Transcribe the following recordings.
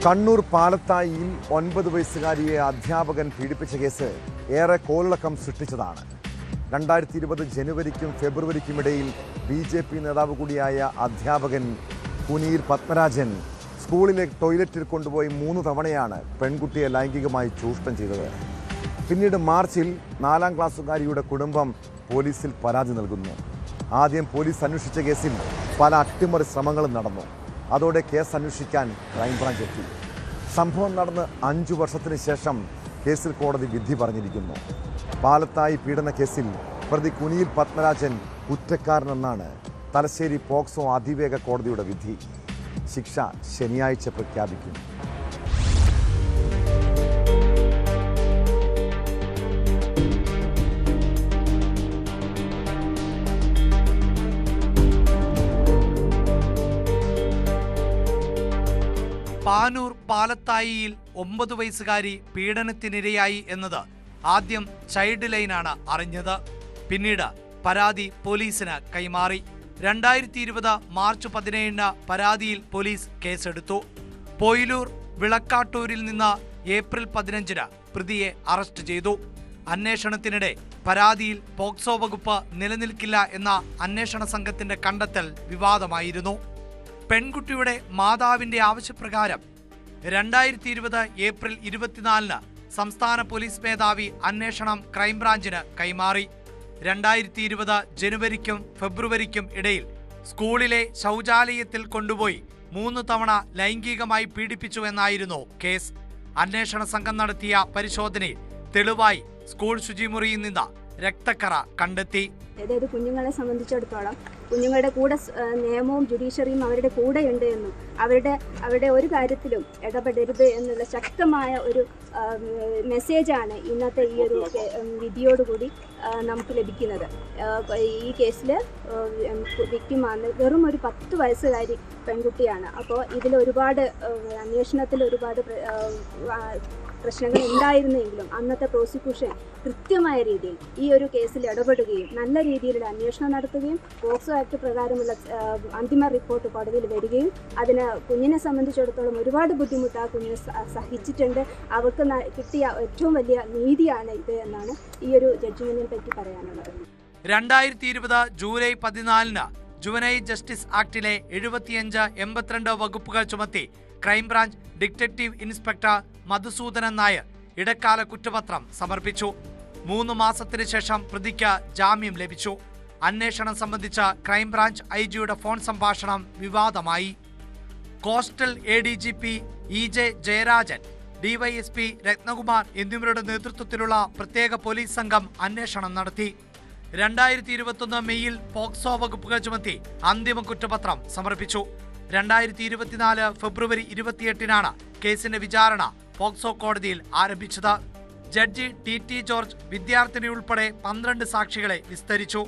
കണ്ണൂർ പാലത്തായിയിൽ 9 വയസ്സുകാരിയെ അധ്യാപകൻ പീഡിപ്പിച്ച കേസ് ഏറെ കോളിളക്കം സൃഷ്ടിച്ചതാണ്. 2020 ജനുവരിക്കും ഫെബ്രുവരിക്കും ഇടയിൽ BJP നേതാവ് കൂടിയായ അധ്യാപകൻ കുനിയിൽ പത്മരാജൻ സ്കൂളിലെ ടോയ്ലറ്റിൽ കൊണ്ടുപോയി 3 തവണയാണ് പെൺകുട്ടിയെ ലൈംഗികമായി ചൂഷണം ചെയ്തത്. പിന്നീട് മാർച്ചിൽ 4ാം ക്ലാസ്സുകാരിയുടെ കുടുംബം പോലീസിൽ പരാതി നൽകുന്നു. ആദ്യം പോലീസ് അന്വേഷിച്ച കേസിൽ പല അട്ടിമറി ശ്രമങ്ങളും നടന്നു. അതോടെ കേസ് അന്വേഷിക്കാൻ ക്രൈംബ്രാഞ്ച് എത്തി. സംഭവം നടന്ന് 5 വർഷത്തിന് ശേഷം കേസിൽ കോടതി വിധി പറഞ്ഞിരിക്കുന്നു. പാലത്തായി പീഡന കേസിൽ പ്രതി കുനിയിൽ പത്മരാജൻ കുറ്റക്കാരനെന്നാണ് തലശ്ശേരി പോക്സോ അതിവേഗ കോടതിയുടെ വിധി. ശിക്ഷ ശനിയാഴ്ച പ്രഖ്യാപിക്കും. പാനൂർ പാലത്തായിയിൽ 9 വയസ്സുകാരി പീഡനത്തിനിരയായി എന്നത് ആദ്യം ചൈൽഡ് ലൈനാണ് അറിഞ്ഞത്. പിന്നീട് പരാതി പോലീസിന് കൈമാറി. 2020 മാർച്ച് 17 പരാതിയിൽ പോലീസ് കേസെടുത്തു. പൊയിലൂർ വിളക്കാട്ടൂരിൽ നിന്ന് ഏപ്രിൽ 15 പ്രതിയെ അറസ്റ്റ് ചെയ്തു. അന്വേഷണത്തിനിടെ പരാതിയിൽ പോക്സോ വകുപ്പ് നിലനിൽക്കില്ല എന്ന അന്വേഷണ സംഘത്തിന്റെ കണ്ടെത്തൽ വിവാദമായിരുന്നു. പെൺകുട്ടിയുടെ മാതാവിന്റെ ആവശ്യപ്രകാരം 2020 ഏപ്രിൽ 24 സംസ്ഥാന പോലീസ് മേധാവി അന്വേഷണം ക്രൈംബ്രാഞ്ചിന് കൈമാറി. 2020 ജനുവരിക്കും ഫെബ്രുവരിക്കും ഇടയിൽ സ്കൂളിലെ ശൗചാലയത്തിൽ കൊണ്ടുപോയി 3 തവണ ലൈംഗികമായി പീഡിപ്പിച്ചുവെന്നായിരുന്നു കേസ്. അന്വേഷണ സംഘം നടത്തിയ പരിശോധനയിൽ തെളിവായി സ്കൂൾ ശുചിമുറിയിൽ നിന്ന് രക്തക്കറ കണ്ടെത്തി. അതായത് കുഞ്ഞുങ്ങളെ സംബന്ധിച്ചിടത്തോളം കുഞ്ഞുങ്ങളുടെ കൂടെ നിയമവും ജുഡീഷ്യറിയും അവരുടെ കൂടെയുണ്ട് എന്നും അവരുടെ ഒരു കാര്യത്തിലും ഇടപെടരുത് എന്നുള്ള ശക്തമായ ഒരു മെസ്സേജാണ് ഇന്നത്തെ ഈ ഒരു വിധിയോടുകൂടി നമുക്ക് ലഭിക്കുന്നത്. ഈ കേസിൽ വിക്ടിമാണ് വെറും ഒരു 10 വയസ്സുകാരി പെൺകുട്ടിയാണ്. അപ്പോൾ ഇതിൽ ഒരുപാട് അന്വേഷണത്തിൽ ഒരുപാട് പ്രശ്നങ്ങൾ ഉണ്ടായിരുന്നെങ്കിലും അന്നത്തെ പ്രോസിക്യൂഷൻ കൃത്യമായ രീതിയിൽ ഈ ഒരു കേസിൽ ഇടപെടുകയും നല്ല രീതിയിലുള്ള അന്വേഷണം നടത്തുകയും പോക്സോ ആക്ട് പ്രകാരമുള്ള അന്തിമ റിപ്പോർട്ട് കോടതിയിൽ വരികയും അതിന് കുഞ്ഞിനെ സംബന്ധിച്ചിടത്തോളം ഒരുപാട് ബുദ്ധിമുട്ട് ആ കുഞ്ഞിനെ സഹിച്ചിട്ടുണ്ട്. അവർക്ക് കിട്ടിയ ഏറ്റവും വലിയ നീതിയാണ് ഇത് എന്നാണ് ഈ ഒരു ജഡ്ജ്മെന്റിനെ പറ്റി പറയാനുള്ളത്. 2020 ജൂലൈ 14 ജുവനൈൽ ജസ്റ്റിസ് ആക്ടിലെ 75, 82 വകുപ്പുകൾ ചുമത്തി crime branch detective inspector Madhusoodanan Nair ഇടക്കാല കുറ്റപത്രം സമർപ്പിച്ചു. 3 മാസത്തിന് ശേഷം പ്രതിക്ക് ജാമ്യം ലഭിച്ചു. അന്വേഷണം സംബന്ധിച്ച ക്രൈംബ്രാഞ്ച് IG-യുടെ ഫോൺ സംഭാഷണം വിവാദമായി. Coastal ADGP EJ Jayarajan, DYSP Ratnakumar എന്നിവരുടെ നേതൃത്വത്തിലുള്ള പ്രത്യേക പോലീസ് സംഘം അന്വേഷണം നടത്തി. 2021 മെയ്യിൽ പോക്സോ വകുപ്പുകൾ ചുമത്തി അന്തിമ കുറ്റപത്രം സമർപ്പിച്ചു. 2024 ഫെബ്രുവരി 28 കേസിന്റെ വിചാരണ പോക്സോ കോടതിയിൽ ആരംഭിച്ചത്. ജഡ്ജി TT ജോർജ് വിദ്യാർത്ഥിനി ഉൾപ്പെടെ 12 സാക്ഷികളെ വിസ്തരിച്ചു.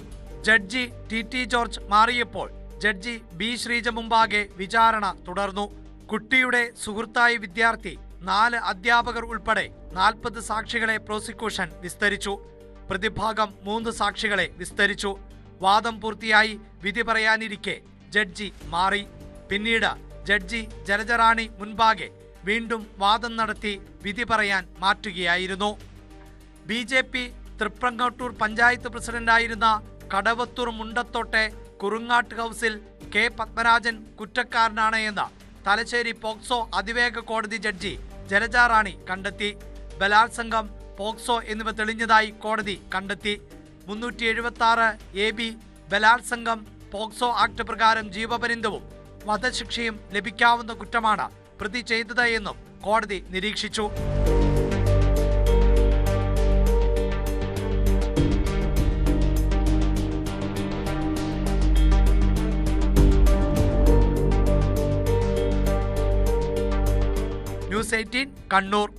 ജഡ്ജി TT ജോർജ് മാറിയപ്പോൾ ജഡ്ജി B ശ്രീജ മുമ്പാകെ വിചാരണ തുടർന്നു. കുട്ടിയുടെ സുഹൃത്തായ വിദ്യാർത്ഥി, 4 അധ്യാപകർ ഉൾപ്പെടെ 40 സാക്ഷികളെ പ്രോസിക്യൂഷൻ വിസ്തരിച്ചു. പ്രതിഭാഗം 3 സാക്ഷികളെ വിസ്തരിച്ചു. വാദം പൂർത്തിയായി വിധി പറയാനിരിക്കെ ജഡ്ജി മാറി. പിന്നീട് ജഡ്ജി ജലജറാണി മുൻപാകെ വീണ്ടും വാദം നടത്തി വിധി പറയാൻ മാറ്റുകയായിരുന്നു. BJP തൃപ്രങ്ങോട്ടൂർ പഞ്ചായത്ത് പ്രസിഡന്റായിരുന്ന കടവത്തൂർ മുണ്ടത്തോട്ടെ കുറുങ്ങാട്ട് ഹൗസിൽ K പത്മരാജൻ കുറ്റക്കാരനാണ് എന്ന് തലശ്ശേരി പോക്സോ അതിവേഗ കോടതി ജഡ്ജി ജലജാറാണി കണ്ടെത്തി. ബലാത്സംഗം, പോക്സോ എന്നിവ തെളിഞ്ഞതായി കോടതി കണ്ടെത്തി. 376 AB ബലാത്സംഗം പോക്സോ ആക്ട് പ്രകാരം ജീവപര്യന്തവും വധശിക്ഷയും ലഭിക്കാവുന്ന കുറ്റമാണ് പ്രതി ചെയ്തത് എന്നും കോടതി നിരീക്ഷിച്ചു. ന്യൂസ് 18 കണ്ണൂർ.